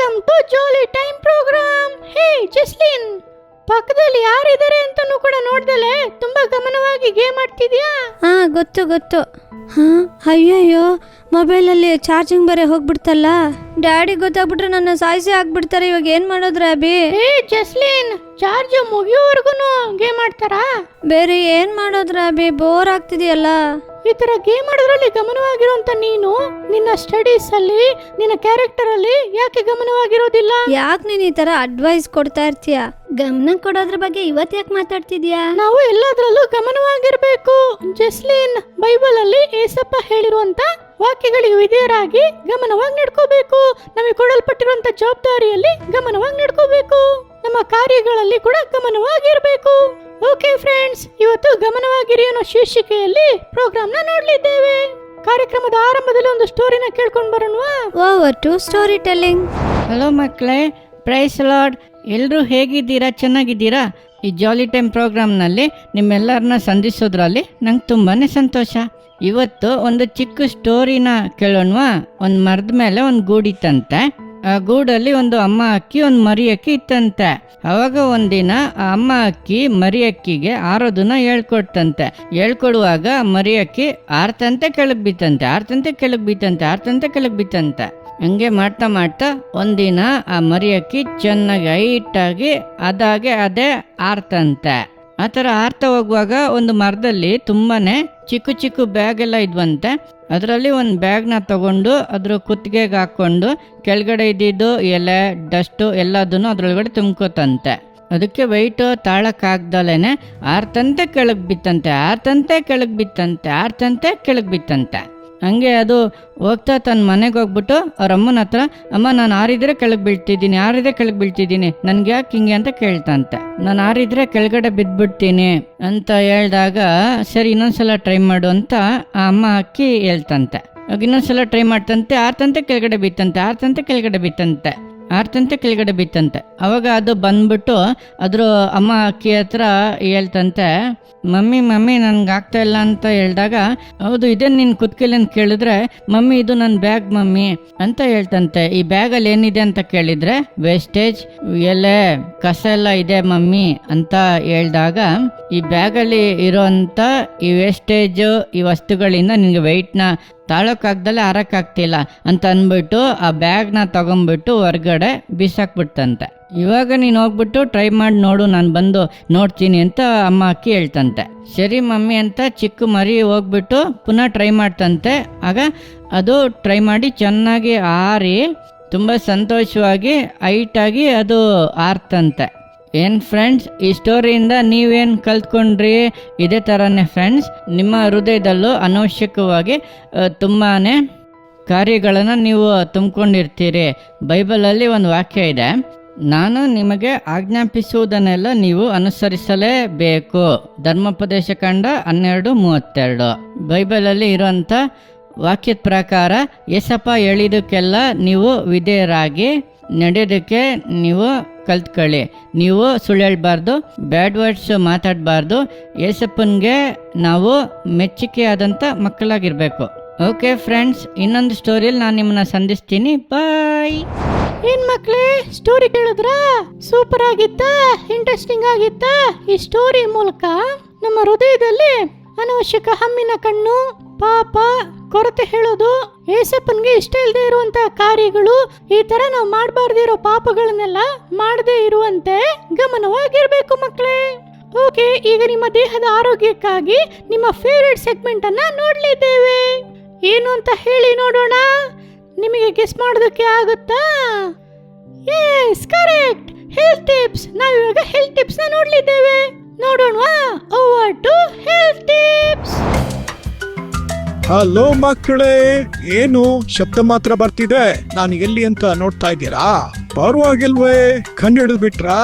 Welcome to jolly time program. Hey Jasleen, ಪಕ್ಕದಲ್ಲಿ ಯಾರಿದ್ದಾರೆ ಅಂತನೂ ಕೂಡ ನೋಡ್ದಲೆ ತುಂಬಾ ಗಮನವಾಗಿ ಗೇಮ್ ಆಡ್ತಿದ್ಯಾ? ಹಾ ಗೊತ್ತು. ಹಾ ಅಯ್ಯಯ್ಯೋ, ಮೊಬೈಲಲ್ಲಿ ಚಾರ್ಜಿಂಗ್ ಬೇರೆ ಹೋಗ್ಬಿಡ್ತಲ್ಲ. ಡ್ಯಾಡಿ ಗೊತ್ತಾಗ್ಬಿಟ್ರೆ ನನ್ನ ಸಾಯಿಸಿ ಹಾಕ್ಬಿಡ್ತಾರೆ. ಇವಾಗ ಏನ್ ಮಾಡೋದ್ರ ಅಭಿ? ಹೇ ಜಸ್ಲಿನ್, ಚಾರ್ಜ್ ಮುಗಿಯೋವರೆಗೂ ಗೇಮ್ ಆಡ್ತಾರಾ? ಬೇರೆ ಏನ್ ಮಾಡೋದ್ರ ಅಭಿ? ಬೋರ್ ಆಗ್ತಿದೆಯಲ್ಲ. ಈ ತರ ಗೇಮ್ ಆಡೋದ್ರಲ್ಲಿ ಗಮನವಾಗಿರುವಂತ ನೀನು ನಿನ್ನ ಸ್ಟಡೀಸ್ ಅಲ್ಲಿ, ನಿನ್ನ ಕ್ಯಾರೆಕ್ಟರ್ ಅಲ್ಲಿ ಯಾಕೆ ಗಮನವಾಗಿರೋದಿಲ್ಲ? ಯಾಕೆ ನೀನ್ ಈ ತರ ಅಡ್ವೈಸ್ ಕೊಡ್ತಾ ಇರ್ತೀಯ? ಗಮನ ಕೊಡೋದ್ರ ಬಗ್ಗೆ ಇವತ್ತು ಯಾಕೆ ಮಾತಾಡ್ತಿದ್ಯಾ? ನಾವು ಎಲ್ಲದರಲ್ಲೂ ಗಮನವಾಗಿರ್ಬೇಕು ಜಸ್ಲಿನ್. ಬೈಬಲ್ ಅಲ್ಲಿ ಏಸಪ್ಪ ಹೇಳಿರುವಂತ ವಾಕ್ಯಗಳಿಗೆ ವಿಧೇಯರಾಗಿ ಗಮನವಾಗಿ ನಡ್ಕೋಬೇಕು. ನಮಗೆ ಕೊಡಲ್ಪಟ್ಟಿರುವಂತ ಜವಾಬ್ದಾರಿಯಲ್ಲಿ ಗಮನವಾಗಿ ನಡ್ಕೋಬೇಕು. ನಮ್ಮ ಕಾರ್ಯಗಳಲ್ಲಿ ಕೂಡ ಗಮನವಾಗಿರ್ಬೇಕು. ಓಕೆ ಫ್ರೆಂಡ್ಸ್, ಇವತ್ತು ಗಮನವಾಗಿರಿ ಅನ್ನೋ ಶೀರ್ಷಿಕೆಯಲ್ಲಿ ಪ್ರೋಗ್ರಾಮ್ ನ ನೋಡ್ಲಿದ್ದೇವೆ. ಕಾರ್ಯಕ್ರಮದ ಆರಂಭದಲ್ಲಿ ಒಂದು ಸ್ಟೋರಿನ ಕೇಳ್ಕೊಂಡು ಬರೋಣವಾ? Over to storytelling. Hello ಮಕ್ಕಳೇ, ಪ್ರೈಸ್ ಲಾರ್ಡ್. ಎಲ್ಲರೂ ಹೇಗಿದ್ದೀರಾ? ಚೆನ್ನಾಗಿದ್ದೀರಾ? ಈ ಜಾಲಿ ಟೈಮ್ ಪ್ರೋಗ್ರಾಮ್ನಲ್ಲಿ ನಿಮ್ಮೆಲ್ಲರನ್ನ ಸಂಧಿಸೋದ್ರಲ್ಲಿ ನಂಗೆ ತುಂಬಾ ಸಂತೋಷ. ಇವತ್ತು ಒಂದು ಚಿಕ್ಕ ಸ್ಟೋರಿನ ಕೇಳೋಣವಾ? ಒಂದು ಮರದ ಮೇಲೆ ಒಂದು ಗೂಡಿತ್ತಂತೆ. ಆ ಗೂಡಲ್ಲಿ ಒಂದು ಅಮ್ಮ ಅಕ್ಕಿ, ಒಂದು ಮರಿ ಅಕ್ಕಿ ಇತ್ತಂತೆ. ಅವಾಗ ಒಂದಿನ ಆ ಅಮ್ಮ ಅಕ್ಕಿ ಮರಿ ಅಕ್ಕಿಗೆ ಆರೋದನ್ನ ಹೇಳ್ಕೊಡ್ತಂತೆ. ಹೇಳ್ಕೊಡುವಾಗ ಮರಿ ಅಕ್ಕಿ ಆರ್ತಂತೆ ಕೆಳಗೆ ಬಿತ್ತಂತೆ. ಹಂಗೆ ಮಾಡ್ತಾ ಮಾಡ್ತಾ ಒಂದಿನ ಆ ಮರಿ ಅಕ್ಕಿ ಚೆನ್ನಾಗಿ ಹೈಟಾಗಿ ಅದಾಗೆ ಅದೇ ಆರ್ತಂತೆ. ಆ ಥರ ಆರ್ತಾ ಹೋಗುವಾಗ ಒಂದು ಮರದಲ್ಲಿ ತುಂಬಾನೇ ಚಿಕ್ಕ ಚಿಕ್ಕ ಬ್ಯಾಗ್ ಎಲ್ಲ ಇದ್ವಂತೆ. ಅದರಲ್ಲಿ ಒಂದು ಬ್ಯಾಗ್ನ ತಗೊಂಡು ಅದ್ರ ಕುತ್ತಿಗೆಗೆ ಹಾಕ್ಕೊಂಡು ಕೆಳಗಡೆ ಇದ್ದಿದ್ದು ಎಲೆ, ಡಸ್ಟು ಎಲ್ಲದನ್ನು ಅದ್ರೊಳಗಡೆ ತುಂಬ್ಕೋತಂತೆ. ಅದಕ್ಕೆ ವೆಯ್ಟು ತಾಳಕ್ಕಾಗ್ದಲೇನೆ ಆರ್ತಂತೆ ಕೆಳಗೆ ಬಿತ್ತಂತೆ. ಹಂಗೆ ಅದು ಹೋಗ್ತಾ ತನ್ನ ಮನೆಗೆ ಹೋಗ್ಬಿಟ್ಟು ಅವ್ರ ಅಮ್ಮನ ಹತ್ರ, ಅಮ್ಮ ನಾನು ಆರಿದ್ರೆ ಕೆಳಗೆ ಬೀಳ್ತಿದ್ದೀನಿ, ನನ್ಗೆ ಯಾಕೆ ಹಿಂಗೆ ಅಂತ ಕೇಳ್ತಂತೆ. ನಾನು ಆರಿದ್ರೆ ಕೆಳಗಡೆ ಬಿದ್ದುಬಿಡ್ತೀನಿ ಅಂತ ಹೇಳಿದಾಗ, ಸರಿ ಇನ್ನೊಂದ್ಸಲ ಟ್ರೈ ಮಾಡು ಅಂತ ಆ ಅಮ್ಮ ಅಕ್ಕಿ ಹೇಳ್ತಂತೆ. ಇನ್ನೊಂದ್ಸಲ ಟ್ರೈ ಮಾಡ್ತಂತೆ. ಆರ್ತಂತೆ ಕೆಳಗಡೆ ಬಿತ್ತಂತೆ. ಅವಾಗ ಅದು ಬಂದ್ಬಿಟ್ಟು ಅದ್ರ ಅಮ್ಮ ಅಕ್ಕಿ ಹತ್ರ ಹೇಳ್ತಂತೆ, ಮಮ್ಮಿ ನನ್ಗೆ ಆಗ್ತಾ ಇಲ್ಲ ಅಂತ ಹೇಳಿದಾಗ, ಹೌದು ಇದೇನು ನಿನ್ನ ಕುತ್ಕೆಲಿ ಅಂತ ಕೇಳಿದ್ರೆ, ಮಮ್ಮಿ ಇದು ನನ್ನ ಬ್ಯಾಗ್ ಮಮ್ಮಿ ಅಂತ ಹೇಳ್ತಂತೆ. ಈ ಬ್ಯಾಗಲ್ಲಿ ಏನಿದೆ ಅಂತ ಕೇಳಿದ್ರೆ, ವೇಸ್ಟೇಜ್, ಎಲೆ, ಕಸ ಎಲ್ಲ ಇದೆ ಮಮ್ಮಿ ಅಂತ ಹೇಳಿದಾಗ, ಈ ಬ್ಯಾಗಲ್ಲಿ ಇರೋಂಥ ಈ ವೇಸ್ಟೇಜು, ಈ ವಸ್ತುಗಳಿಂದ ನಿನಗೆ ವೆಯ್ಟ್ನ ತಾಳೋಕ್ಕಾಗ್ದಲ್ಲೇ ಆರಕ್ಕಾಗ್ತಿಲ್ಲ ಅಂತ ಅಂದ್ಬಿಟ್ಟು ಆ ಬ್ಯಾಗ್ನ ತಗೊಂಡ್ಬಿಟ್ಟು ಹೊರಗಡೆ ಬೀಸಾಕ್ಬಿಡ್ತಂತೆ. ಇವಾಗ ನೀನು ಹೋಗ್ಬಿಟ್ಟು ಟ್ರೈ ಮಾಡಿ ನೋಡು, ನಾನು ಬಂದು ನೋಡ್ತೀನಿ ಅಂತ ಅಮ್ಮ ಅಕ್ಕಿ ಹೇಳ್ತಂತೆ. ಸರಿ ಮಮ್ಮಿ ಅಂತ ಚಿಕ್ಕ ಮರಿ ಹೋಗ್ಬಿಟ್ಟು ಪುನಃ ಟ್ರೈ ಮಾಡ್ತಂತೆ. ಆಗ ಅದು ಟ್ರೈ ಮಾಡಿ ಚೆನ್ನಾಗಿ ಆರಿ ತುಂಬ ಸಂತೋಷವಾಗಿ ಹೈಟಾಗಿ ಅದು ಆರ್ತಂತೆ. ಏನು ಫ್ರೆಂಡ್ಸ್, ಈ ಸ್ಟೋರಿಯಿಂದ ನೀವೇನು ಕಲ್ತ್ಕೊಂಡ್ರಿ? ಇದೇ ಥರನೇ ಫ್ರೆಂಡ್ಸ್, ನಿಮ್ಮ ಹೃದಯದಲ್ಲೂ ಅನವಶ್ಯಕವಾಗಿ ತುಂಬಾ ಕಾರ್ಯಗಳನ್ನು ನೀವು ತುಂಬಿಕೊಂಡಿರ್ತೀರಿ. ಬೈಬಲಲ್ಲಿ ಒಂದು ವಾಕ್ಯ ಇದೆ, ನಾನು ನಿಮಗೆ ಆಜ್ಞಾಪಿಸುವುದನ್ನೆಲ್ಲ ನೀವು ಅನುಸರಿಸಲೇಬೇಕು. ಧರ್ಮೋಪದೇಶ ಕಾಂಡ 12:32. ಬೈಬಲಲ್ಲಿ ಇರುವಂಥ ವಾಕ್ಯದ ಪ್ರಕಾರ ಏಸಪ್ಪ ಹೇಳಿದಕ್ಕೆಲ್ಲ ನೀವು ವಿಧೇಯರಾಗಿ ನಡೆಯೋದಕ್ಕೆ ನೀವು ಕಲ್ತ್ಕೊಳ್ಳಿ. ನೀವು ಸುಳ್ಳು ಹೇಳ್ಬಾರ್ದು, ಬ್ಯಾಡ್ ವರ್ಡ್ಸ್ ಮಾತಾಡಬಾರ್ದು. ಏಸಪ್ಪನಿಗೆ ನಾವು ಮೆಚ್ಚುಗೆಯಾದಂಥ ಮಕ್ಕಳಾಗಿರ್ಬೇಕು. ಓಕೆ ಫ್ರೆಂಡ್ಸ್, ಇನ್ನೊಂದು ಸ್ಟೋರಿಯಲ್ಲಿ ನಾನು ನಿಮ್ಮನ್ನ ಸಂಧಿಸ್ತೀನಿ. ಬಾಯ್. ಏನ್ ಮಕ್ಳೇ, ಸ್ಟೋರಿ ಕೇಳಿದ್ರಾ? ಸೂಪರ್ ಆಗಿತ್ತಾ? ಇಂಟ್ರೆಸ್ಟಿಂಗ್ ಆಗಿತ್ತಾ? ಈ ಸ್ಟೋರಿ ಮೂಲಕ ನಮ್ಮ ಹೃದಯದಲ್ಲಿ ಅನವಶ್ಯಕ ಹಮ್ಮಿನ ಕಣ್ಣು, ಪಾಪ, ಕೊರತೆ ಹೇಳೋದು, ಏಸಪ್ಪನ್ಗೆ ಇಷ್ಟ ಇಲ್ಲದೆ ಇರುವಂತ ಕಾರ್ಯಗಳು, ಈ ತರ ನಾವು ಮಾಡಬಾರ್ದಿರೋ ಪಾಪಗಳನ್ನೆಲ್ಲ ಮಾಡದೇ ಇರುವಂತೆ ಗಮನವಾಗಿರ್ಬೇಕು ಮಕ್ಕಳೇ. ಓಕೆ, ಈಗ ನಿಮ್ಮ ದೇಹದ ಆರೋಗ್ಯಕ್ಕಾಗಿ ನಿಮ್ಮ ಫೇವರೇಟ್ ಸೆಗ್ಮೆಂಟ್ ಅನ್ನ ನೋಡ್ಲಿದ್ದೇವೆ. ಏನು ಅಂತ ಹೇಳಿ ನೋಡೋಣ. ನಿಮಗೆ ಗೆಸ್ ಮಾಡೋದಕ್ಕೆ ಆಗುತ್ತಾ? Yes, correct, health tips. ನಾವಿವಾಗ ಹೆಲ್ತ್ ಟಿಪ್ಸ್ ನ ನೋಡ್ಲಿದ್ದೇವೆ. ನೋಡೋಣವಾ? Over to health tips. Hello ಮಕ್ಕಳೇ, ಏನು ಶಬ್ದ ಮಾತ್ರ ಬರ್ತಿದೆ? ನಾನು ಎಲ್ಲಿ ಅಂತ ನೋಡ್ತಾ ಇದ್ದೀರಾ? ಪರವಾಗಿಲ್ವೇ, ಕಂಡು ಬಿಟ್ರಾ?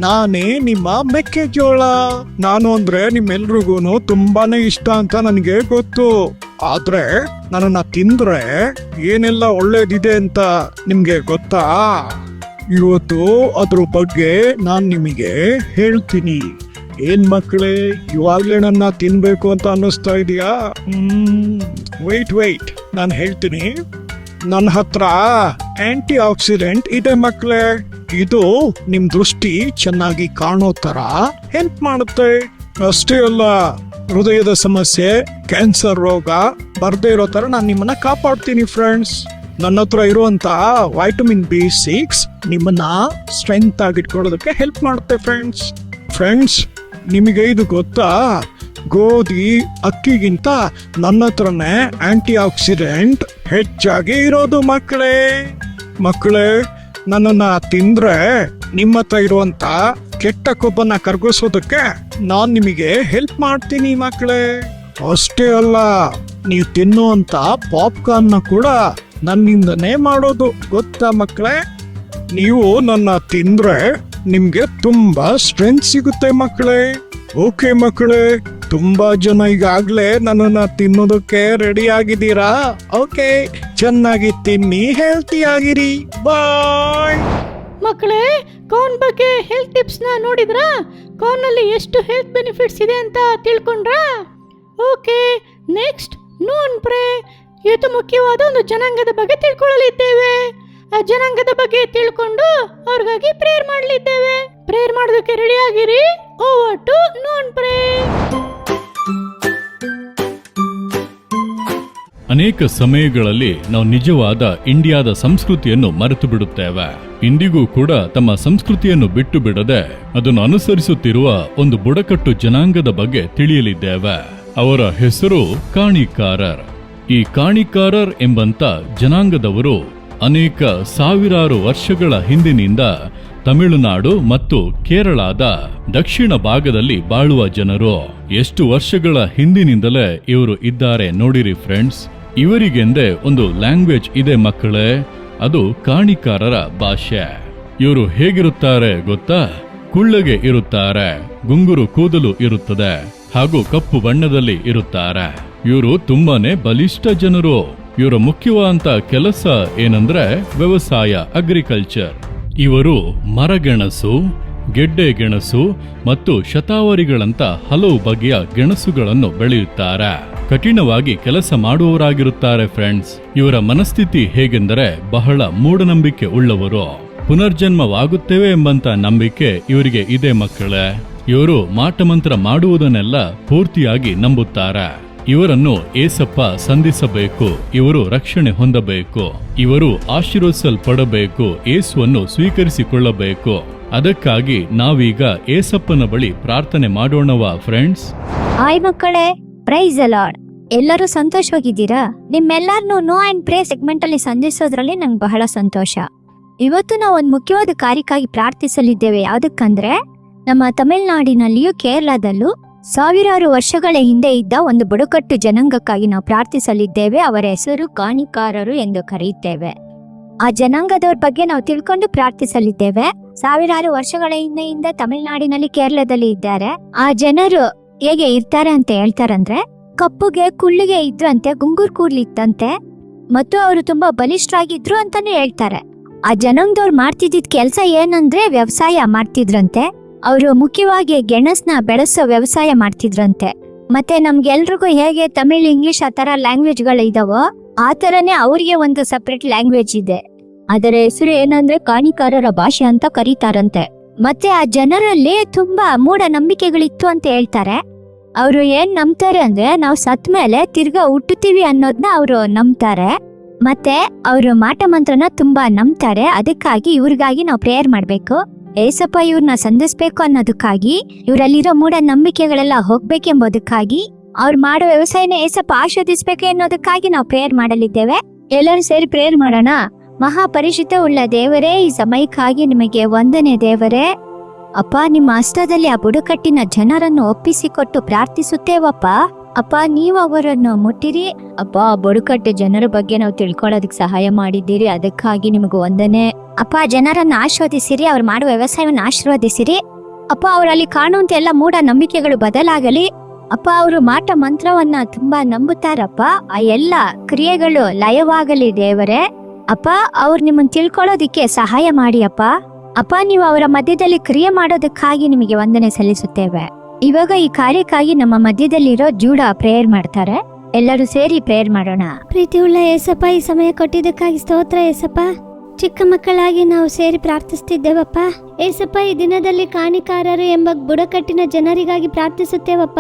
ನಾನೇ ನಿಮ್ಮ ಮೆಕ್ಕೆಜೋಳ. ನಾನು ಅಂದ್ರೆ ನಿಮ್ಮೆಲ್ರಿಗೂ ತುಂಬಾನೇ ಇಷ್ಟ ಅಂತ ನನಗೆ ಗೊತ್ತು. ಆದ್ರೆ ನನ್ನನ್ನ ತಿಂದ್ರೆ ಏನೆಲ್ಲ ಒಳ್ಳೇದಿದೆ ಅಂತ ನಿಮ್ಗೆ ಗೊತ್ತಾ? ಇವತ್ತು ಅದ್ರ ಬಗ್ಗೆ ನಾನ್ ನಿಮಗೆ ಹೇಳ್ತೀನಿ. ಏನ್ ಮಕ್ಕಳೇ, ಇವಾಗ್ಲೇ ನನ್ನ ತಿನ್ಬೇಕು ಅಂತ ಅನ್ನಿಸ್ತಾ ಇದೆಯಾ? ವೈಟ್ ನಾನು ಹೇಳ್ತೀನಿ. ನನ್ನ ಹತ್ರ ಆಂಟಿ ಆಕ್ಸಿಡೆಂಟ್ ಇದೆ ಮಕ್ಕಳೇ. ಇದು ನಿಮ್ ದೃಷ್ಟಿ ಚೆನ್ನಾಗಿ ಕಾಣೋ ತರ ಹೆಲ್ಪ್ ಮಾಡುತ್ತೆ. ಅಷ್ಟೇ ಅಲ್ಲ, ಹೃದಯದ ಸಮಸ್ಯೆ, ಕ್ಯಾನ್ಸರ್ ರೋಗ ಬರ್ದೇ ಇರೋ ತರ ನಾನು ನಿಮ್ಮನ್ನ ಕಾಪಾಡ್ತೀನಿ ಫ್ರೆಂಡ್ಸ್. ನನ್ನ ಹತ್ರ ಇರುವಂತ ವೈಟಮಿನ್ B6 ನಿಮ್ಮನ್ನ ಸ್ಟ್ರೆಂತ್ ಆಗಿಟ್ಕೊಳ್ಳೋದಕ್ಕೆ ಹೆಲ್ಪ್ ಮಾಡುತ್ತೆ ಫ್ರೆಂಡ್ಸ್. ನಿಮಗೆ ಇದು ಗೊತ್ತಾ? ಗೋಧಿ, ಅಕ್ಕಿಗಿಂತ ನನ್ನ ಹತ್ರನೇ ಆಂಟಿ ಆಕ್ಸಿಡೆಂಟ್ ಹೆಚ್ಚಾಗಿ ಇರೋದು ಮಕ್ಕಳೇ. ನನ್ನನ್ನ ತಿಂದ್ರೆ ನಿಮ್ಮ ಹತ್ರ ಇರುವಂತ ಕೆಟ್ಟ ಕೊಬ್ಬನ್ನ ಕರಗಿಸೋದಕ್ಕೆ ನಾನ್ ನಿಮಗೆ ಹೆಲ್ಪ್ ಮಾಡ್ತೀನಿ ಮಕ್ಕಳೇ. ಅಷ್ಟೇ ಅಲ್ಲ, ನೀವು ತಿನ್ನುವಂತ ಪಾಪ್ಕಾರ್ನ್ ಕೂಡ ನನ್ನಿಂದನೇ ಮಾಡೋದು ಗೊತ್ತಾ ಮಕ್ಕಳೇ? ನೀವು ನನ್ನ ತಿಂದ್ರೆ ನಿಮ್ಗೆ ತುಂಬಾ ಸ್ಟ್ರೆಂತ್ ಸಿಗುತ್ತೆ ಮಕ್ಕಳೇ. ಓಕೆ ಮಕ್ಕಳೇ, ತುಂಬಾ ಜನ ಈಗಾಗ್ಲೇ ನನ್ನನ್ನ ತಿನ್ನೋದಕ್ಕೆ ರೆಡಿ ಆಗಿದ್ದೀರಾ? ಓಕೆ, ಚೆನ್ನಾಗಿ ತಿನ್ನಿ, ಹೆಲ್ತಿ ಆಗಿರಿ. ಬಾಯ್. ಮಕ್ಕಳೇ, ಕಾರ್ನ್ ಬಗ್ಗೆ ಹೆಲ್ತ್ ಟಿಪ್ಸ್ನ ನೋಡಿದ್ರಾ? ಕಾರ್ನಲ್ಲಿ ಎಷ್ಟು ಹೆಲ್ತ್ ಬೆನಿಫಿಟ್ಸ್ ಇದೆ ಅಂತ ತಿಳ್ಕೊಂಡ್ರಾ? ಓಕೆ, ನೆಕ್ಸ್ಟ್ ನೋನ್ ಪ್ರೇ. ಇವತ್ತು ಮುಖ್ಯವಾದ ಒಂದು ಜನಾಂಗದ ಬಗ್ಗೆ ತಿಳ್ಕೊಳ್ಳಲಿದ್ದೇವೆ. ಆ ಜನಾಂಗದ ಬಗ್ಗೆ ತಿಳ್ಕೊಂಡು ಅವ್ರಿಗಾಗಿ ಪ್ರೇಯರ್ ಮಾಡಲಿದ್ದೇವೆ. ಪ್ರೇಯರ್ ಮಾಡೋದಕ್ಕೆ ರೆಡಿ ಆಗಿರಿ. Over to known pray. ಅನೇಕ ಸಮಯಗಳಲ್ಲಿ ನಾವು ನಿಜವಾದ ಇಂಡಿಯಾದ ಸಂಸ್ಕೃತಿಯನ್ನು ಮರೆತು ಬಿಡುತ್ತೇವೆ. ಇಂದಿಗೂ ಕೂಡ ತಮ್ಮ ಸಂಸ್ಕೃತಿಯನ್ನು ಬಿಟ್ಟು ಬಿಡದೆ ಅದನ್ನು ಅನುಸರಿಸುತ್ತಿರುವ ಒಂದು ಬುಡಕಟ್ಟು ಜನಾಂಗದ ಬಗ್ಗೆ ತಿಳಿಯಲಿದ್ದೇವೆ. ಅವರ ಹೆಸರು ಕಾಣಿಕಾರರ್. ಈ ಕಾಣಿಕಾರರ್ ಎಂಬಂತ ಜನಾಂಗದವರು ಅನೇಕ ಸಾವಿರಾರು ವರ್ಷಗಳ ಹಿಂದಿನಿಂದ ತಮಿಳುನಾಡು ಮತ್ತು ಕೇರಳದ ದಕ್ಷಿಣ ಭಾಗದಲ್ಲಿ ಬಾಳುವ ಜನರು. ಎಷ್ಟು ವರ್ಷಗಳ ಹಿಂದಿನಿಂದಲೇ ಇವರು ಇದ್ದಾರೆ ನೋಡಿರಿ ಫ್ರೆಂಡ್ಸ್. ಇವರಿಗೆಂದೇ ಒಂದು ಲ್ಯಾಂಗ್ವೇಜ್ ಇದೆ ಮಕ್ಕಳೇ, ಅದು ಕಾಣಿಕಾರರ ಭಾಷೆ. ಇವರು ಹೇಗಿರುತ್ತಾರೆ ಗೊತ್ತಾ? ಕುಳ್ಳಗೆ ಇರುತ್ತಾರೆ, ಗುಂಗುರು ಕೂದಲು ಇರುತ್ತದೆ ಹಾಗೂ ಕಪ್ಪು ಬಣ್ಣದಲ್ಲಿ ಇರುತ್ತಾರೆ. ಇವರು ತುಂಬಾನೇ ಬಲಿಷ್ಠ ಜನರು. ಇವರ ಮುಖ್ಯವಾದಂತ ಕೆಲಸ ಏನಂದ್ರೆ ವ್ಯವಸಾಯ, ಅಗ್ರಿಕಲ್ಚರ್. ಇವರು ಮರಗೆಣಸು, ಗೆಡ್ಡೆ ಗೆಣಸು ಮತ್ತು ಶತಾವರಿಗಳಂತ ಹಲವು ಬಗೆಯ ಗೆಣಸುಗಳನ್ನು ಬೆಳೆಯುತ್ತಾರೆ. ಕಠಿಣವಾಗಿ ಕೆಲಸ ಮಾಡುವವರಾಗಿರುತ್ತಾರೆ ಫ್ರೆಂಡ್ಸ್. ಇವರ ಮನಸ್ಥಿತಿ ಹೇಗೆಂದರೆ ಬಹಳ ಮೂಢನಂಬಿಕೆ ಉಳ್ಳವರು. ಪುನರ್ಜನ್ಮವಾಗುತ್ತೇವೆ ಎಂಬಂತ ನಂಬಿಕೆ ಇವರಿಗೆ ಇದೆ ಮಕ್ಕಳೇ. ಇವರು ಮಾಟಮಂತ್ರ ಮಾಡುವುದನ್ನೆಲ್ಲ ಪೂರ್ತಿಯಾಗಿ ನಂಬುತ್ತಾರೆ. ಇವರನ್ನು ಏಸಪ್ಪ ಸಂಧಿಸಬೇಕು, ಇವರು ರಕ್ಷಣೆ ಹೊಂದಬೇಕು, ಇವರು ಆಶೀರ್ವದಿಸಲ್ಪಡಬೇಕು, ಏಸುವನ್ನು ಸ್ವೀಕರಿಸಿಕೊಳ್ಳಬೇಕು. ಅದಕ್ಕಾಗಿ ನಾವೀಗ ಏಸಪ್ಪನ ಬಳಿ ಪ್ರಾರ್ಥನೆ ಮಾಡೋಣವಾ ಫ್ರೆಂಡ್ಸ್? ಹಾಯ್ ಮಕ್ಕಳೇ, ಪ್ರೈಸ್ ದ ಲಾರ್ಡ್. ಎಲ್ಲರೂ ಸಂತೋಷವಾಗಿದ್ದೀರಾ? ನಿಮ್ಮೆಲ್ಲರನ್ನು ನೋ ಅಂಡ್ ಪ್ರೇ ಸೆಗ್ಮೆಂಟ್ ಅಲ್ಲಿ ಸಂಧಿಸೋದ್ರಲ್ಲಿ ನಂಗೆ ಬಹಳ ಸಂತೋಷ. ಇವತ್ತು ನಾವು ಒಂದು ಮುಖ್ಯವಾದ ಕಾರ್ಯಕ್ಕಾಗಿ ಪ್ರಾರ್ಥಿಸಲಿದ್ದೇವೆ. ಯಾವುದಕ್ಕಂದ್ರೆ ನಮ್ಮ ತಮಿಳುನಾಡಿನಲ್ಲಿಯೂ ಕೇರಳದಲ್ಲೂ ಸಾವಿರಾರು ವರ್ಷಗಳ ಹಿಂದೆ ಇದ್ದ ಒಂದು ಬುಡಕಟ್ಟು ಜನಾಂಗಕ್ಕಾಗಿ ನಾವು ಪ್ರಾರ್ಥಿಸಲಿದ್ದೇವೆ. ಅವರ ಹೆಸರು ಕಾಣಿಕಾರರು ಎಂದು ಕರೆಯುತ್ತೇವೆ. ಆ ಜನಾಂಗದವ್ರ ಬಗ್ಗೆ ನಾವು ತಿಳ್ಕೊಂಡು ಪ್ರಾರ್ಥಿಸಲಿದ್ದೇವೆ. ಸಾವಿರಾರು ವರ್ಷಗಳ ಹಿಂದೆಯಿಂದ ತಮಿಳುನಾಡಿನಲ್ಲಿ, ಕೇರಳದಲ್ಲಿ ಇದ್ದಾರೆ. ಆ ಜನರು ಹೇಗೆ ಇರ್ತಾರೆ ಅಂತ ಹೇಳ್ತಾರಂದ್ರೆ, ಕಪ್ಪುಗೆ ಕುಳ್ಳಿಗೆ ಇದ್ರಂತೆ, ಗುಂಗುರ್ ಕೂಡ್ಲಿತ್ತಂತೆ, ಮತ್ತು ಅವರು ತುಂಬಾ ಬಲಿಷ್ಠರಾಗಿದ್ರು ಅಂತಾನೆ ಹೇಳ್ತಾರೆ. ಆ ಜನಾಂಗದವ್ರು ಮಾಡ್ತಿದ್ದ ಕೆಲಸ ಏನಂದ್ರೆ ವ್ಯವಸಾಯ ಮಾಡ್ತಿದ್ರಂತೆ. ಅವರು ಮುಖ್ಯವಾಗಿ ಗೆಣಸ್ನ ಬೆಳೆಸೋ ವ್ಯವಸಾಯ ಮಾಡ್ತಿದ್ರಂತೆ. ಮತ್ತೆ ನಮ್ಗೆಲ್ರಿಗೂ ಹೇಗೆ ತಮಿಳ್, ಇಂಗ್ಲಿಷ್ ಆ ತರ ಲ್ಯಾಂಗ್ವೇಜ್ಗಳು ಇದಾವೋ ಆ ತರನೇ ಅವ್ರಿಗೆ ಒಂದು ಸಪರೇಟ್ ಲ್ಯಾಂಗ್ವೇಜ್ ಇದೆ. ಅದರ ಹೆಸರು ಏನಂದ್ರೆ ಕಾಣಿಕಾರರ ಭಾಷೆ ಅಂತ ಕರೀತಾರಂತೆ. ಮತ್ತೆ ಆ ಜನರಲ್ಲಿ ತುಂಬಾ ಮೂಢ ನಂಬಿಕೆಗಳಿತ್ತು ಅಂತ ಹೇಳ್ತಾರೆ. ಅವರು ಏನ್ ನಂಬ್ತಾರೆ ಅಂದ್ರೆ ನಾವು ಸತ್ ಮೇಲೆ ತಿರ್ಗಾ ಹುಟ್ಟುತ್ತೀವಿ ಅನ್ನೋದನ್ನ ಅವರು ನಂಬ್ತಾರೆ. ಮತ್ತೆ ಅವರು ಮಾಟ ಮಂತ್ರನ ತುಂಬಾ ನಂಬ್ತಾರೆ. ಅದಕ್ಕಾಗಿ ಇವ್ರಿಗಾಗಿ ನಾವು ಪ್ರೇಯರ್ ಮಾಡ್ಬೇಕು. ಏಸಪ್ಪ ಇವ್ರನ್ನ ಸಂಧಿಸ್ಬೇಕು ಅನ್ನೋದಕ್ಕಾಗಿ, ಇವರಲ್ಲಿರೋ ಮೂಢ ನಂಬಿಕೆಗಳೆಲ್ಲ ಹೋಗ್ಬೇಕೆಂಬುದಕ್ಕಾಗಿ, ಅವ್ರು ಮಾಡೋ ವ್ಯವಸಾಯನ ಏಸಪ್ಪ ಆಶೀರ್ವದಿಸ್ಬೇಕು ಅನ್ನೋದಕ್ಕಾಗಿ ನಾವು ಪ್ರೇಯರ್ ಮಾಡಲಿದ್ದೇವೆ. ಎಲ್ಲರೂ ಸೇರಿ ಪ್ರೇಯರ್ ಮಾಡೋಣ. ಮಹಾಪರಿಶುದ್ಧ ಉಳ್ಳ ದೇವರೇ, ಈ ಸಮಯಕ್ಕಾಗಿ ನಿಮಗೆ ವಂದನೆ ದೇವರೇ. ಅಪ್ಪ, ನಿಮ್ಮ ಹಸ್ತದಲ್ಲಿ ಆ ಬುಡಕಟ್ಟಿನ ಜನರನ್ನು ಒಪ್ಪಿಸಿಕೊಟ್ಟು ಪ್ರಾರ್ಥಿಸುತ್ತೇವಪ್ಪ. ಅಪ್ಪ, ನೀವು ಅವರನ್ನು ಮುಟ್ಟಿರಿ. ಅಪ್ಪ, ಬುಡಕಟ್ಟು ಜನರ ಬಗ್ಗೆ ನಾವು ತಿಳ್ಕೊಳ್ಳೋದಕ್ಕೆ ಸಹಾಯ ಮಾಡಿದ್ದೀರಿ, ಅದಕ್ಕಾಗಿ ನಿಮಗೆ ವಂದನೆ. ಅಪ್ಪ, ಜನರನ್ನು ಆಶೀರ್ವದಿಸಿರಿ, ಅವ್ರು ಮಾಡುವ ವ್ಯವಸಾಯವನ್ನು ಆಶೀರ್ವದಿಸಿರಿ. ಅಪ್ಪ, ಅವರಲ್ಲಿ ಕಾಣುವಂತ ಎಲ್ಲ ಮೂಢ ನಂಬಿಕೆಗಳು ಬದಲಾಗಲಿ. ಅಪ್ಪ, ಅವರು ಮಾಟ ಮಂತ್ರವನ್ನ ತುಂಬಾ ನಂಬುತ್ತಾರಪ್ಪ. ಆ ಎಲ್ಲ ಕ್ರಿಯೆಗಳು ಲಯವಾಗಲಿ ದೇವರೇ. ಅಪ್ಪ, ಅವ್ರು ನಿಮ್ಮನ್ನು ತಿಳ್ಕೊಳ್ಳೋದಿಕ್ಕೆ ಸಹಾಯ ಮಾಡಿ ಅಪ್ಪ. ಅಪ್ಪ, ನೀವು ಅವರ ಮಧ್ಯದಲ್ಲಿ ಕ್ರಿಯೆ ಮಾಡೋದಕ್ಕಾಗಿ ನಿಮಗೆ ವಂದನೆ ಸಲ್ಲಿಸುತ್ತೇವೆ. ಇವಾಗ ಈ ಕಾರ್ಯಕ್ಕಾಗಿ ನಮ್ಮ ಮಧ್ಯದಲ್ಲಿರೋ ಜೂಡ ಪ್ರೇಯರ್ ಮಾಡ್ತಾರೆ. ಎಲ್ಲರೂ ಸೇರಿ ಪ್ರೇಯರ್ ಮಾಡೋಣ. ಪ್ರೀತಿ ಉಳ್ಳ ಏಸಪ್ಪ, ಈ ಸಮಯ ಕೊಟ್ಟಿದ್ದಕ್ಕಾಗಿ ಸ್ತೋತ್ರ ಏಸಪ್ಪ. ಚಿಕ್ಕ ಮಕ್ಕಳಾಗಿ ನಾವು ಸೇರಿ ಪ್ರಾರ್ಥಿಸುತ್ತಿದ್ದೇವಪ್ಪ. ಏಸಪ್ಪ, ಈ ದಿನದಲ್ಲಿ ಕಾಣಿಕಾರರು ಎಂಬ ಬುಡಕಟ್ಟಿನ ಜನರಿಗಾಗಿ ಪ್ರಾರ್ಥಿಸುತ್ತೇವಪ್ಪ.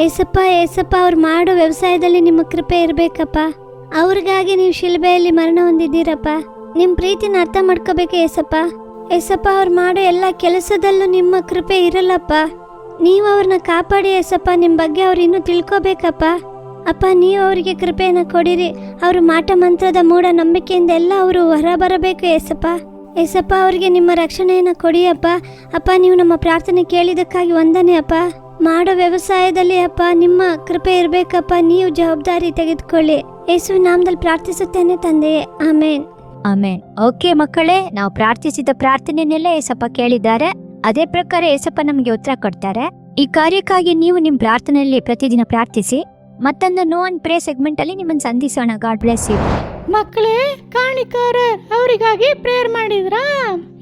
ಏಸಪ್ಪ ಅವ್ರು ಮಾಡೋ ವ್ಯವಸಾಯದಲ್ಲಿ ನಿಮ್ಮ ಕೃಪೆ ಇರಬೇಕಪ್ಪ. ಅವ್ರಿಗಾಗಿ ನೀವು ಶಿಲ್ಬೆಯಲ್ಲಿ ಮರಣ ಹೊಂದಿದ್ದೀರಪ್ಪ. ನಿಮ್ಮ ಪ್ರೀತಿನ ಅರ್ಥ ಮಾಡ್ಕೋಬೇಕು ಏಸಪ್ಪ. ಅವ್ರು ಮಾಡೋ ಎಲ್ಲ ಕೆಲಸದಲ್ಲೂ ನಿಮ್ಮ ಕೃಪೆ ಇರಲ್ಲಪ್ಪ. ನೀವು ಅವ್ರನ್ನ ಕಾಪಾಡಿ ಏಸಪ್ಪ. ನಿಮ್ಮ ಬಗ್ಗೆ ಅವ್ರು ಇನ್ನೂ ತಿಳ್ಕೊಬೇಕಪ್ಪ. ಅಪ್ಪ, ನೀವು ಅವರಿಗೆ ಕೃಪೆಯನ್ನು ಕೊಡಿರಿ. ಅವರು ಮಾಟ ಮಂತ್ರದ ಮೂಢ ನಂಬಿಕೆಯಿಂದ ಎಲ್ಲ ಅವರು ಹೊರಬರಬೇಕು ಏಸಪ್ಪ. ಅವರಿಗೆ ನಿಮ್ಮ ರಕ್ಷಣೆಯನ್ನು ಕೊಡಿಯಪ್ಪ. ಅಪ್ಪ, ನೀವು ನಮ್ಮ ಪ್ರಾರ್ಥನೆ ಕೇಳಿದ್ದಕ್ಕಾಗಿ ವಂದನೆ ಅಪ್ಪ. ಮಾಡೋ ವ್ಯವಸಾಯದಲ್ಲಿ ಅಪ್ಪ ನಿಮ್ಮ ಕೃಪೆ ಇರಬೇಕಪ್ಪ. ನೀವು ಜವಾಬ್ದಾರಿ ತೆಗೆದುಕೊಳ್ಳಿ. ಯೇಸುವಿನ ನಾಮದಲ್ಲಿ ಪ್ರಾರ್ಥಿಸುತ್ತೇನೆ ತಂದೆಯೇ, ಆಮೇನ್. ಆಮೇನ್. ಓಕೆ ಮಕ್ಕಳೇ, ನಾವು ಪ್ರಾರ್ಥಿಸಿದ ಪ್ರಾರ್ಥನೆಯನ್ನೆಲ್ಲ ಏಸಪ್ಪ ಕೇಳಿದ್ದಾರೆ. ಅದೇ ಪ್ರಕಾರ ಏಸಪ್ಪ ನಮಗೆ ಉತ್ತರ ಕೊಡ್ತಾರೆ. ಈ ಕಾರ್ಯಕ್ಕಾಗಿ ನೀವು ನಿಮ್ಮ ಪ್ರಾರ್ಥನೆಯಲ್ಲಿ ಪ್ರತಿದಿನ ಪ್ರಾರ್ಥಿಸಿ. ಮತ್ತೊಂದು ನೋ ಅಂಡ್ ಪ್ರೇ ಸೆಗ್ಮೆಂಟ್ ಅಲ್ಲಿ ನಿಮ್ಮನ್ನು ಸಂಧಿಸೋಣ. God bless you. ಮಕ್ಕಳೇ, ಕಾಣಿಕಾರ ಅವರಿಗಾಗಿ ಪ್ರೇಯರ್ ಮಾಡಿದ್ರಾ?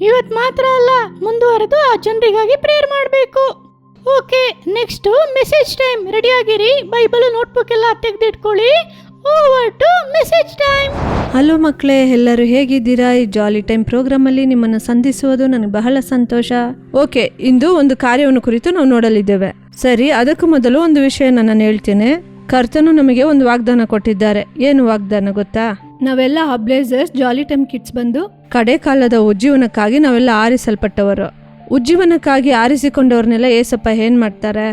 ಇವತ್ ಮಾತ್ರ ಅಲ್ಲ, ಮುಂದುವರೆದು ಆ ಜನರಿಗಾಗಿ ಪ್ರೇಯರ್ ಮಾಡಬೇಕು. Okay, next message time. Ready ಆಗಿರಿ. ಬೈಬಲ್ ನೋಟ್ಬುಕ್ ಎಲ್ಲ ತೆಗೆದಿಟ್ಕೊಳ್ಳಿ. Over to message time. Hello ಮಕ್ಕಳೇ, ಎಲ್ಲರೂ ಹೇಗಿದ್ದೀರಾ? ಈ ಜಾಲಿ ಟೈಮ್ ಪ್ರೋಗ್ರಾಮಲ್ಲಿ ನಿಮ್ಮನ್ನು ಸಂಧಿಸುವುದು ನನಗೆ ಬಹಳ ಸಂತೋಷ. ಓಕೆ, ಇಂದು ಒಂದು ಕಾರ್ಯವನ್ನು ಕುರಿತು ನಾವು ನೋಡಲಿದ್ದೇವೆ. ಸರಿ, ಅದಕ್ಕೂ ಮೊದಲು ಒಂದು ವಿಷಯ ನಾನು ಹೇಳ್ತೇನೆ. ಕರ್ತನು ನಮಗೆ ಒಂದು ವಾಗ್ದಾನ ಕೊಟ್ಟಿದ್ದಾರೆ. ಏನು ವಾಗ್ದಾನ ಗೊತ್ತಾ? ನಾವೆಲ್ಲ ಅಬ್ಲೇಸರ್ಸ್ ಜಾಲಿ ಟೈಮ್ ಕಿಡ್ಸ್ ಬಂದು ಕಡೆ ಕಾಲದ ಉಜ್ಜೀವನಕ್ಕಾಗಿ ನಾವೆಲ್ಲ ಆರಿಸಲ್ಪಟ್ಟವರು. ಉಜ್ಜೀವನಕ್ಕಾಗಿ ಆರಿಸಿಕೊಂಡವ್ರನ್ನೆಲ್ಲ ಏಸಪ್ಪ ಏನ್ ಮಾಡ್ತಾರೆ?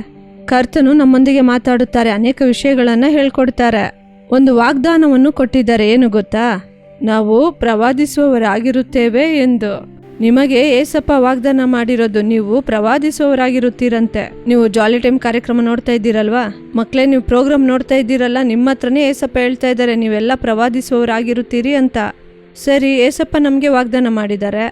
ಕರ್ತನು ನಮ್ಮೊಂದಿಗೆ ಮಾತಾಡುತ್ತಾರೆ, ಅನೇಕ ವಿಷಯಗಳನ್ನ ಹೇಳ್ಕೊಡ್ತಾರೆ. ಒಂದು ವಾಗ್ದಾನವನ್ನು ಕೊಟ್ಟಿದ್ದಾರೆ. ಏನು ಗೊತ್ತಾ? ನಾವು ಪ್ರವಾದಿಸುವವರಾಗಿರುತ್ತೇವೆ ಎಂದು. ನಿಮಗೆ ಏಸಪ್ಪ ವಾಗ್ದಾನ ಮಾಡಿರೋದು, ನೀವು ಪ್ರವಾದಿಸುವವರಾಗಿರುತ್ತೀರಂತೆ. ನೀವು ಜಾಲಿ ಟೈಮ್ ಕಾರ್ಯಕ್ರಮ ನೋಡ್ತಾ ಇದ್ದೀರಲ್ವಾ ಮಕ್ಕಳೇ? ನೀವು ಪ್ರೋಗ್ರಾಮ್ ನೋಡ್ತಾ ಇದ್ದೀರಲ್ಲ, ನಿಮ್ಮ ಹತ್ರನೇ ಏಸಪ್ಪ ಹೇಳ್ತಾ ಇದ್ದಾರೆ, ನೀವೆಲ್ಲ ಪ್ರವಾದಿಸುವವರಾಗಿರುತ್ತೀರಿ ಅಂತ. ಸರಿ, ಏಸಪ್ಪ ನಮಗೆ ವಾಗ್ದಾನ ಮಾಡಿದ್ದಾರೆ,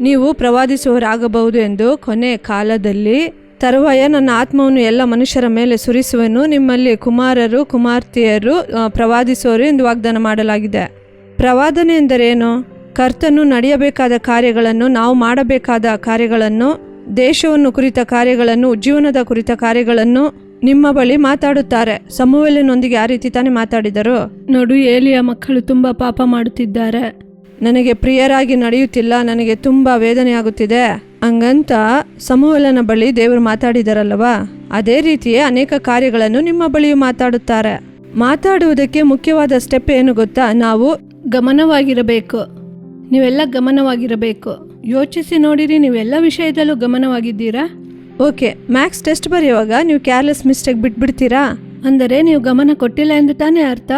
ನೀವು ಪ್ರವಾದಿಸುವವರಾಗಬಹುದು ಎಂದು. ಕೊನೆ ಕಾಲದಲ್ಲಿ ತರುವಾಯ ನನ್ನ ಆತ್ಮವನ್ನು ಎಲ್ಲ ಮನುಷ್ಯರ ಮೇಲೆ ಸುರಿಸುವನು, ನಿಮ್ಮಲ್ಲಿ ಕುಮಾರರು ಕುಮಾರ್ತೆಯರು ಪ್ರವಾದಿಸುವರು ಎಂದು ವಾಗ್ದಾನ ಮಾಡಲಾಗಿದೆ. ಪ್ರವಾದನೆ ಎಂದರೇನು? ಕರ್ತನು ನಡೆಯಬೇಕಾದ ಕಾರ್ಯಗಳನ್ನು, ನಾವು ಮಾಡಬೇಕಾದ ಕಾರ್ಯಗಳನ್ನು, ದೇಶವನ್ನು ಕುರಿತ ಕಾರ್ಯಗಳನ್ನು, ಜೀವನದ ಕುರಿತ ಕಾರ್ಯಗಳನ್ನು ನಿಮ್ಮ ಬಳಿ ಮಾತಾಡುತ್ತಾರೆ. ಸಮುವೇಲನೊಂದಿಗೆ ಆ ರೀತಿ ತಾನೇ ಮಾತಾಡಿದರು. ನೋಡು, ಏಲಿಯ ಮಕ್ಕಳು ತುಂಬಾ ಪಾಪ ಮಾಡುತ್ತಿದ್ದಾರೆ, ನನಗೆ ಪ್ರಿಯರಾಗಿ ನಡೆಯುತ್ತಿಲ್ಲ, ನನಗೆ ತುಂಬಾ ವೇದನೆ ಆಗುತ್ತಿದೆ ಹಂಗಂತ ಸಮುವೇಲನ ಬಳಿ ದೇವರು ಮಾತಾಡಿದಾರಲ್ಲವಾ? ಅದೇ ರೀತಿಯೇ ಅನೇಕ ಕಾರ್ಯಗಳನ್ನು ನಿಮ್ಮ ಬಳಿಯೂ ಮಾತಾಡುತ್ತಾರೆ. ಮಾತಾಡುವುದಕ್ಕೆ ಮುಖ್ಯವಾದ ಸ್ಟೆಪ್ ಏನು ಗೊತ್ತಾ? ನಾವು ಗಮನವಾಗಿರಬೇಕು. ನೀವೆಲ್ಲ ಗಮನವಾಗಿರಬೇಕು. ಯೋಚಿಸಿ ನೋಡಿರಿ, ನೀವೆಲ್ಲ ವಿಷಯದಲ್ಲೂ ಗಮನವಾಗಿದ್ದೀರಾ? ಓಕೆ, ಮ್ಯಾಥ್ಸ್ ಟೆಸ್ಟ್ ಬರೆಯುವಾಗ ನೀವು ಕೇರ್ಲೆಸ್ ಮಿಸ್ಟೇಕ್ ಬಿಟ್ಬಿಡ್ತೀರಾ? ಅಂದರೆ ನೀವು ಗಮನ ಕೊಟ್ಟಿಲ್ಲ ಎಂದು ತಾನೇ ಅರ್ಥ.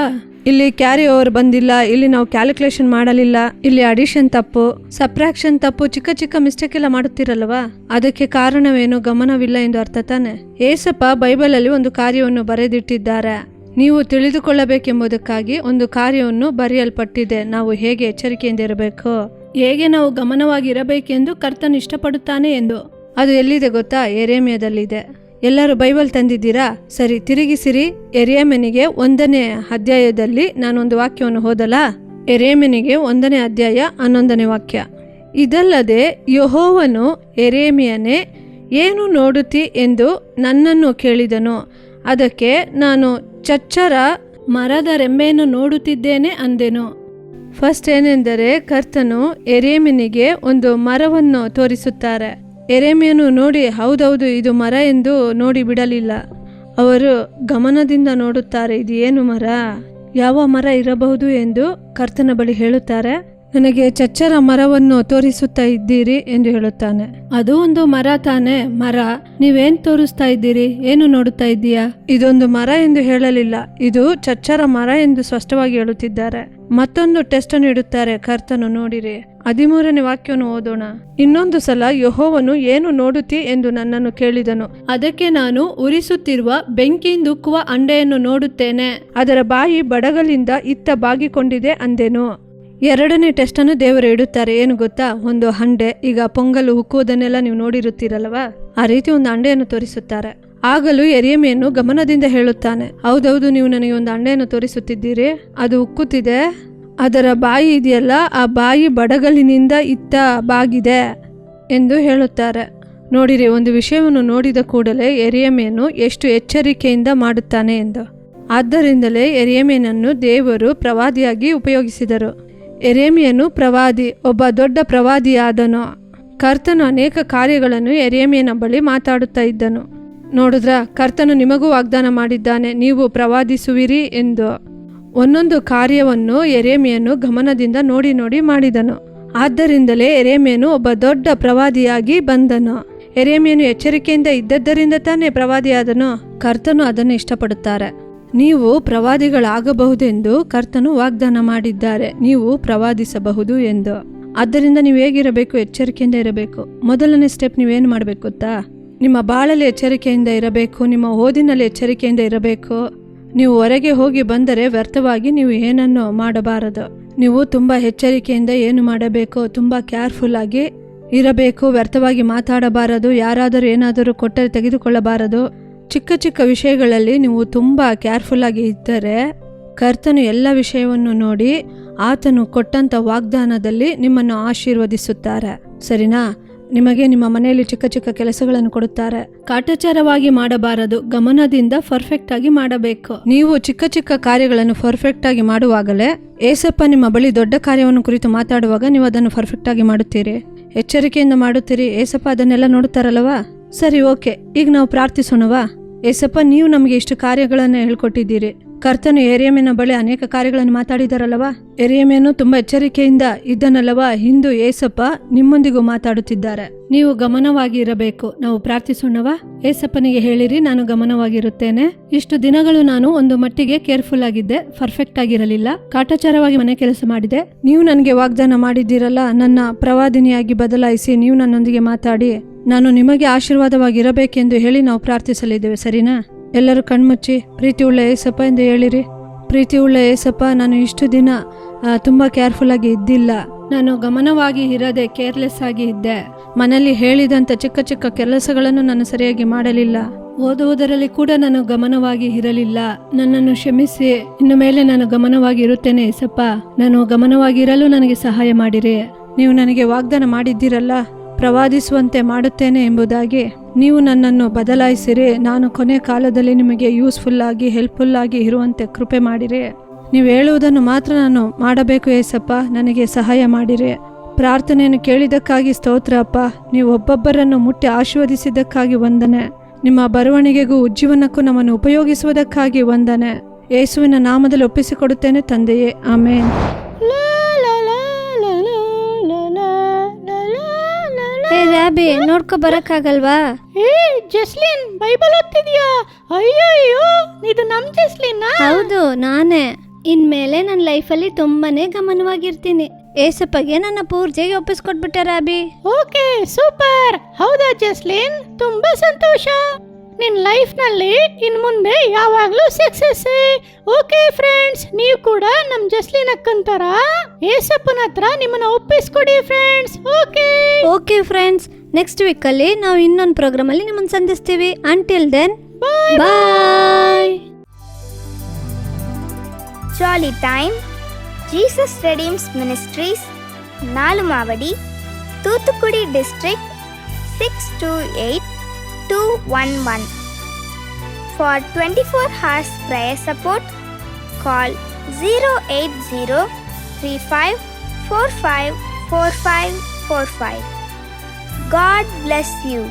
ಇಲ್ಲಿ ಕ್ಯಾರಿ ಓವರ್ ಬಂದಿಲ್ಲ, ಇಲ್ಲಿ ನಾವು ಕ್ಯಾಲ್ಕುಲೇಷನ್ ಮಾಡಲಿಲ್ಲ, ಇಲ್ಲಿ ಅಡಿಷನ್ ತಪ್ಪು, ಸಬ್ಟ್ರಾಕ್ಷನ್ ತಪ್ಪು, ಚಿಕ್ಕ ಚಿಕ್ಕ ಮಿಸ್ಟೇಕ್ ಎಲ್ಲ ಮಾಡುತ್ತೀರಲ್ವಾ? ಅದಕ್ಕೆ ಕಾರಣವೇನು? ಗಮನವಿಲ್ಲ ಎಂದು ಅರ್ಥ ತಾನೆ. ಏಸಪ್ಪ ಬೈಬಲಲ್ಲಿ ಒಂದು ಕಾರ್ಯವನ್ನು ಬರೆದಿಟ್ಟಿದ್ದಾರೆ. ನೀವು ತಿಳಿದುಕೊಳ್ಳಬೇಕೆಂಬುದಕ್ಕಾಗಿ ಒಂದು ಕಾರ್ಯವನ್ನು ಬರೆಯಲ್ಪಟ್ಟಿದೆ. ನಾವು ಹೇಗೆ ಎಚ್ಚರಿಕೆಯಿಂದ ಇರಬೇಕು, ಹೇಗೆ ನಾವು ಗಮನವಾಗಿರಬೇಕೆಂದು ಕರ್ತನು ಇಷ್ಟಪಡುತ್ತಾನೆ ಎಂದು. ಅದು ಎಲ್ಲಿದೆ ಗೊತ್ತಾ? ಯೆರೆಮೀಯದಲ್ಲಿದೆ. ಎಲ್ಲರೂ ಬೈಬಲ್ ತಂದಿದ್ದೀರಾ? ಸರಿ, ತಿರುಗಿಸಿರಿ. ಯೆರೆಮೀಯನಿಗೆ 1ನೇ ಅಧ್ಯಾಯದಲ್ಲಿ ನಾನೊಂದು ವಾಕ್ಯವನ್ನು ಓದಲ. ಯೆರೆಮೀಯನಿಗೆ 1ನೇ ಅಧ್ಯಾಯ 11ನೇ ವಾಕ್ಯ. ಇದಲ್ಲದೆ ಯೆಹೋವನು, ಯೆರೆಮೀಯನೇ, ಏನು ನೋಡುತ್ತಿ ಎಂದು ನನ್ನನ್ನು ಕೇಳಿದನು. ಅದಕ್ಕೆ ನಾನು, ಚಚ್ಚರ ಮರದ ರೆಂಬೆಯನ್ನು ನೋಡುತ್ತಿದ್ದೇನೆ ಅಂದೆನು. ಫಸ್ಟ್ ಏನೆಂದರೆ, ಕರ್ತನು ಯೆರೆಮೀಯನಿಗೆ ಒಂದು ಮರವನ್ನು ತೋರಿಸುತ್ತಾರೆ. ಯೆರೆಮೀಯನು ನೋಡಿ, ಹೌದೌದು ಇದು ಮರ ಎಂದು ನೋಡಿ ಬಿಡಲಿಲ್ಲ. ಅವರು ಗಮನದಿಂದ ನೋಡುತ್ತಾರೆ, ಇದು ಏನು ಮರ, ಯಾವ ಮರ ಇರಬಹುದು ಎಂದು ಕರ್ತನ ಬಳಿ ಹೇಳುತ್ತಾರೆ. ನನಗೆ ಚಚ್ಚರ ಮರವನ್ನು ತೋರಿಸುತ್ತಾ ಇದ್ದೀರಿ ಎಂದು ಹೇಳುತ್ತಾನೆ. ಅದು ಒಂದು ಮರ ತಾನೆ? ಮರ. ನೀವೇನ್ ತೋರಿಸ್ತಾ ಇದ್ದೀರಿ? ಏನು ನೋಡುತ್ತಾ ಇದ್ದೀಯಾ? ಇದೊಂದು ಮರ ಎಂದು ಹೇಳಲಿಲ್ಲ, ಇದು ಚಚ್ಚರ ಮರ ಎಂದು ಸ್ಪಷ್ಟವಾಗಿ ಹೇಳುತ್ತಿದ್ದಾರೆ. ಮತ್ತೊಂದು ಟೆಸ್ಟ್ ಅನ್ನು ಇಡುತ್ತಾರೆ ಕರ್ತನು. ನೋಡಿರಿ, 13ನೇ ವಾಕ್ಯವನ್ನು ಓದೋಣ. ಇನ್ನೊಂದು ಸಲ, ಯೆಹೋವನು, ಏನು ನೋಡುತ್ತಿ ಎಂದು ನನ್ನನ್ನು ಕೇಳಿದನು. ಅದಕ್ಕೆ ನಾನು, ಉರಿಸುತ್ತಿರುವ ಬೆಂಕಿಯಿಂದುಕ್ಕುವ ಅಂಡೆಯನ್ನು ನೋಡುತ್ತೇನೆ, ಅದರ ಬಾಯಿ ಬಡಗಲಿಂದ ಇತ್ತ ಬಾಗಿಕೊಂಡಿದೆ ಅಂದೆನು. 2ನೇ ಟೆಸ್ಟ್ ಅನ್ನು ದೇವರು ಇಡುತ್ತಾರೆ. ಏನು ಗೊತ್ತಾ? ಒಂದು ಹಂಡೆ. ಈಗ ಪೊಂಗಲು ಉಕ್ಕುವುದನ್ನೆಲ್ಲ ನೀವು ನೋಡಿರುತ್ತೀರಲ್ವಾ? ಆ ರೀತಿ ಒಂದು ಅಂಡೆಯನ್ನು ತೋರಿಸುತ್ತಾರೆ. ಆಗಲೂ ಯೆರೆಮೀಯನು ಗಮನದಿಂದ ಹೇಳುತ್ತಾನೆ, ಹೌದೌದು, ನೀವು ನನಗೆ ಒಂದು ಅಂಡೆಯನ್ನು ತೋರಿಸುತ್ತಿದ್ದೀರಿ, ಅದು ಉಕ್ಕುತ್ತಿದೆ, ಅದರ ಬಾಯಿ ಇದೆಯಲ್ಲ, ಆ ಬಾಯಿ ಬಡಗಲಿನಿಂದ ಇತ್ತ ಬಾಗಿದೆ ಎಂದು ಹೇಳುತ್ತಾರೆ. ನೋಡಿರಿ, ಒಂದು ವಿಷಯವನ್ನು ನೋಡಿದ ಕೂಡಲೇ ಯೆರೆಮೀಯನು ಎಷ್ಟು ಎಚ್ಚರಿಕೆಯಿಂದ ಮಾಡುತ್ತಾನೆ ಎಂದು. ಆದ್ದರಿಂದಲೇ ಯೆರೆಮೀಯನನ್ನು ದೇವರು ಪ್ರವಾದಿಯಾಗಿ ಉಪಯೋಗಿಸಿದರು. ಯೆರೆಮೀಯನು ಪ್ರವಾದಿ, ಒಬ್ಬ ದೊಡ್ಡ ಪ್ರವಾದಿಯಾದನು. ಕರ್ತನು ಅನೇಕ ಕಾರ್ಯಗಳನ್ನು ಯೆರೆಮೀಯನ ಬಳಿ ಮಾತಾಡುತ್ತಾ ಇದ್ದನು. ನೋಡಿದ್ರ, ಕರ್ತನು ನಿಮಗೂ ವಾಗ್ದಾನ ಮಾಡಿದ್ದಾನೆ, ನೀವು ಪ್ರವಾದಿಸುವಿರಿ ಎಂದು. ಒಂದೊಂದು ಕಾರ್ಯವನ್ನು ಯೆರೆಮೀಯನು ಗಮನದಿಂದ ನೋಡಿ ನೋಡಿ ಮಾಡಿದನು. ಆದ್ದರಿಂದಲೇ ಯೆರೆಮೀಯನು ಒಬ್ಬ ದೊಡ್ಡ ಪ್ರವಾದಿಯಾಗಿ ಬಂದನು. ಯೆರೆಮೀಯನು ಎಚ್ಚರಿಕೆಯಿಂದ ಇದ್ದದ್ದರಿಂದ ತಾನೇ ಪ್ರವಾದಿಯಾದನು. ಕರ್ತನು ಅದನ್ನು ಇಷ್ಟಪಡುತ್ತಾರೆ. ನೀವು ಪ್ರವಾದಿಗಳಾಗಬಹುದೆಂದು ಕರ್ತನು ವಾಗ್ದಾನ ಮಾಡಿದ್ದಾರೆ. ನೀವು ಪ್ರವಾದಿಸಬಹುದು ಎಂದು. ಆದ್ದರಿಂದ ನೀವು ಹೇಗಿರಬೇಕು? ಎಚ್ಚರಿಕೆಯಿಂದ ಇರಬೇಕು. ಮೊದಲನೇ ಸ್ಟೆಪ್ ನೀವೇನು ಮಾಡಬೇಕು ಗೊತ್ತಾ? ನಿಮ್ಮ ಬಾಳಲ್ಲಿ ಎಚ್ಚರಿಕೆಯಿಂದ ಇರಬೇಕು. ನಿಮ್ಮ ಓದಿನಲ್ಲಿ ಎಚ್ಚರಿಕೆಯಿಂದ ಇರಬೇಕು. ನೀವು ಹೊರಗೆ ಹೋಗಿ ಬಂದರೆ ವ್ಯರ್ಥವಾಗಿ ನೀವು ಏನನ್ನು ಮಾಡಬಾರದು. ನೀವು ತುಂಬ ಎಚ್ಚರಿಕೆಯಿಂದ ಏನು ಮಾಡಬೇಕು, ತುಂಬ ಕೇರ್ಫುಲ್ ಆಗಿ ಇರಬೇಕು. ವ್ಯರ್ಥವಾಗಿ ಮಾತಾಡಬಾರದು. ಯಾರಾದರೂ ಏನಾದರೂ ಕೊಟ್ಟರೆ ತೆಗೆದುಕೊಳ್ಳಬಾರದು. ಚಿಕ್ಕ ಚಿಕ್ಕ ವಿಷಯಗಳಲ್ಲಿ ನೀವು ತುಂಬ ಕೇರ್ಫುಲ್ ಆಗಿ ಇದ್ದರೆ ಕರ್ತನು ಎಲ್ಲ ವಿಷಯವನ್ನು ನೋಡಿ ಆತನು ಕೊಟ್ಟಂಥ ವಾಗ್ದಾನದಲ್ಲಿ ನಿಮ್ಮನ್ನು ಆಶೀರ್ವದಿಸುತ್ತಾರೆ. ಸರಿನಾ? ನಿಮಗೆ ನಿಮ್ಮ ಮನೆಯಲ್ಲಿ ಚಿಕ್ಕ ಚಿಕ್ಕ ಕೆಲಸಗಳನ್ನು ಕೊಡುತ್ತಾರೆ. ಕಾಟಾಚಾರವಾಗಿ ಮಾಡಬಾರದು. ಗಮನದಿಂದ ಪರ್ಫೆಕ್ಟ್ ಆಗಿ ಮಾಡಬೇಕು. ನೀವು ಚಿಕ್ಕ ಚಿಕ್ಕ ಕಾರ್ಯಗಳನ್ನು ಪರ್ಫೆಕ್ಟ್ ಆಗಿ ಮಾಡುವಾಗಲೇ ಏಸಪ್ಪ ನಿಮ್ಮ ಬಳಿ ದೊಡ್ಡ ಕಾರ್ಯವನ್ನು ಕುರಿತು ಮಾತಾಡುವಾಗ ನೀವು ಅದನ್ನು ಪರ್ಫೆಕ್ಟ್ ಆಗಿ ಮಾಡುತ್ತೀರಿ, ಎಚ್ಚರಿಕೆಯಿಂದ ಮಾಡುತ್ತೀರಿ. ಏಸಪ್ಪ ಅದನ್ನೆಲ್ಲ ನೋಡುತ್ತಾರಲ್ವಾ? ಸರಿ, ಓಕೆ, ಈಗ ನಾವು ಪ್ರಾರ್ಥಿಸೋಣವಾ? ಏಸಪ್ಪ, ನೀವು ನಮಗೆ ಇಷ್ಟು ಕಾರ್ಯಗಳನ್ನು ಹೇಳ್ಕೊಟ್ಟಿದ್ದೀರಿ. ಕರ್ತನು ಯೆರೆಮೀಯನ ಬಳಿ ಅನೇಕ ಕಾರ್ಯಗಳನ್ನು ಮಾತಾಡಿದಾರಲ್ಲವಾ? ಯೆರೆಮೀಯನು ತುಂಬಾ ಎಚ್ಚರಿಕೆಯಿಂದ ಇದ್ದನಲ್ಲವಾ? ಇಂದು ಏಸಪ್ಪ ನಿಮ್ಮೊಂದಿಗೂ ಮಾತಾಡುತ್ತಿದ್ದಾರೆ. ನೀವು ಗಮನವಾಗಿ ಇರಬೇಕು. ನಾವು ಪ್ರಾರ್ಥಿಸೋಣವಾ? ಏಸಪ್ಪನಿಗೆ ಹೇಳಿರಿ, ನಾನು ಗಮನವಾಗಿರುತ್ತೇನೆ. ಇಷ್ಟು ದಿನಗಳು ನಾನು ಒಂದು ಮಟ್ಟಿಗೆ ಕೇರ್ಫುಲ್ ಆಗಿದ್ದೆ, ಪರ್ಫೆಕ್ಟ್ ಆಗಿರಲಿಲ್ಲ, ಕಾಟಾಚಾರವಾಗಿ ಮನೆ ಕೆಲಸ ಮಾಡಿದೆ. ನೀವು ನನಗೆ ವಾಗ್ದಾನ ಮಾಡಿದ್ದೀರಲ್ಲ, ನನ್ನ ಪ್ರವಾದಿನಿಯಾಗಿ ಬದಲಾಯಿಸಿ ನೀವು ನನ್ನೊಂದಿಗೆ ಮಾತಾಡಿ ನಾನು ನಿಮಗೆ ಆಶೀರ್ವಾದವಾಗಿರಬೇಕೆಂದು ಹೇಳಿ ನಾವು ಪ್ರಾರ್ಥಿಸಲಿದ್ದೇವೆ. ಸರಿನಾ? ಎಲ್ಲರೂ ಕಣ್ಮುಚ್ಚಿ ಪ್ರೀತಿ ಉಳ್ಳ ಏಸಪ್ಪ ಎಂದು ಹೇಳಿರಿ. ಪ್ರೀತಿ ಉಳ್ಳ ಏಸಪ್ಪ, ನಾನು ಇಷ್ಟು ದಿನ ತುಂಬ ಕೇರ್ಫುಲ್ ಆಗಿ ಇದ್ದಿಲ್ಲ. ನಾನು ಗಮನವಾಗಿ ಇರದೆ ಕೇರ್ಲೆಸ್ ಆಗಿ ಇದ್ದೆ. ಮನೆಯಲ್ಲಿ ಹೇಳಿದಂಥ ಚಿಕ್ಕ ಚಿಕ್ಕ ಕೆಲಸಗಳನ್ನು ನಾನು ಸರಿಯಾಗಿ ಮಾಡಲಿಲ್ಲ. ಓದುವುದರಲ್ಲಿ ಕೂಡ ನಾನು ಗಮನವಾಗಿ ಇರಲಿಲ್ಲ. ನನ್ನನ್ನು ಕ್ಷಮಿಸಿ. ಇನ್ನು ಮೇಲೆ ನಾನು ಗಮನವಾಗಿ ಇರುತ್ತೇನೆ ಏಸಪ್ಪ. ನಾನು ಗಮನವಾಗಿರಲು ನನಗೆ ಸಹಾಯ ಮಾಡಿರಿ. ನೀವು ನನಗೆ ವಾಗ್ದಾನ ಮಾಡಿದ್ದೀರಲ್ಲ, ಪ್ರವಾದಿಸುವಂತೆ ಮಾಡುತ್ತೇನೆ ಎಂಬುದಾಗಿ. ನೀವು ನನ್ನನ್ನು ಬದಲಾಯಿಸಿರಿ. ನಾನು ಕೊನೆ ಕಾಲದಲ್ಲಿ ನಿಮಗೆ ಯೂಸ್ಫುಲ್ ಆಗಿ ಹೆಲ್ಪ್ಫುಲ್ ಆಗಿ ಇರುವಂತೆ ಕೃಪೆ ಮಾಡಿರಿ. ನೀವು ಹೇಳುವುದನ್ನು ಮಾತ್ರ ನಾನು ಮಾಡಬೇಕು ಏಸಪ್ಪ. ನನಗೆ ಸಹಾಯ ಮಾಡಿರಿ. ಪ್ರಾರ್ಥನೆಯನ್ನು ಕೇಳಿದ್ದಕ್ಕಾಗಿ ಸ್ತೋತ್ರ ಅಪ್ಪ. ನೀವು ಒಬ್ಬೊಬ್ಬರನ್ನು ಮುಟ್ಟಿ ಆಶೀರ್ವದಿಸಿದ್ದಕ್ಕಾಗಿ ವಂದನೆ. ನಿಮ್ಮ ಬರವಣಿಗೆಗೂ ಉಜ್ಜೀವನಕ್ಕೂ ನಮ್ಮನ್ನು ಉಪಯೋಗಿಸುವುದಕ್ಕಾಗಿ ವಂದನೆ. ಯೇಸುವಿನ ನಾಮದಲ್ಲಿ ಒಪ್ಪಿಸಿಕೊಡುತ್ತೇನೆ ತಂದೆಯೇ, ಆಮೇನ್. ರಾಬಿ, ನೋಡ್ಕೊ ಬರಕ್ಕಾಗಲ್ವಾ? ಏ ಜಸ್ಲಿನ್, ಬೈಬಲ್ ಓದ್ತಿದ್ಯಾ? ಅಯ್ಯಯ್ಯೋ, ಇದು ನಮ್ ಜಸ್ಲಿನ್? ಹೌದು, ನಾನೇ. ಇನ್ಮೇಲೆ ನನ್ನ ಲೈಫಲ್ಲಿ ತುಂಬಾನೇ ಗಮನವಾಗಿರ್ತೀನಿ. ಏಸಪ್ಪಗೆ ನನ್ನ ಪೂರ್ತಿಯಾಗಿ ಒಪ್ಪಿಸ್ಕೊಟ್ಬಿಟ್ಟೆ ರಾಬಿ. Okay, super. ಹೌದಾ ಜಸ್ಲಿನ್? ತುಂಬಾ ಸಂತೋಷ. ನಿನ್ ಲೈಫ್ ನಲ್ಲಿ ಇನ್ ಮುಂದೆ ಯಾವಾಗ್ಲೂ ಸಕ್ಸಸ್. ಓಕೆ ಫ್ರೆಂಡ್ಸ್, ನೀವು ಕೂಡ ನಮ್ ಜಸ್ಲಿನ್ ಅಕ್ಕಂತರ ಏಸಪ್ಪನ ಹತ್ರ ನಿಮ್ಮನ್ನ ಒಪ್ಪಿಸ್ಕೊಡಿ friends. Okay friends, next week ಅಲ್ಲಿ ನಾವು ಇನ್ನೊಂದು ಪ್ರೋಗ್ರಾಮ್ ಅಲ್ಲಿ ನಿಮ್ಮನ್ನ ಸಂಧಿಸ್ತೀವಿ. Until then, bye. Jolly Time, Jesus Redeems Ministries, Nalumavadi, Thuthukudi District, 628211. For 24 hours prayer support, call 08035454545. God bless you.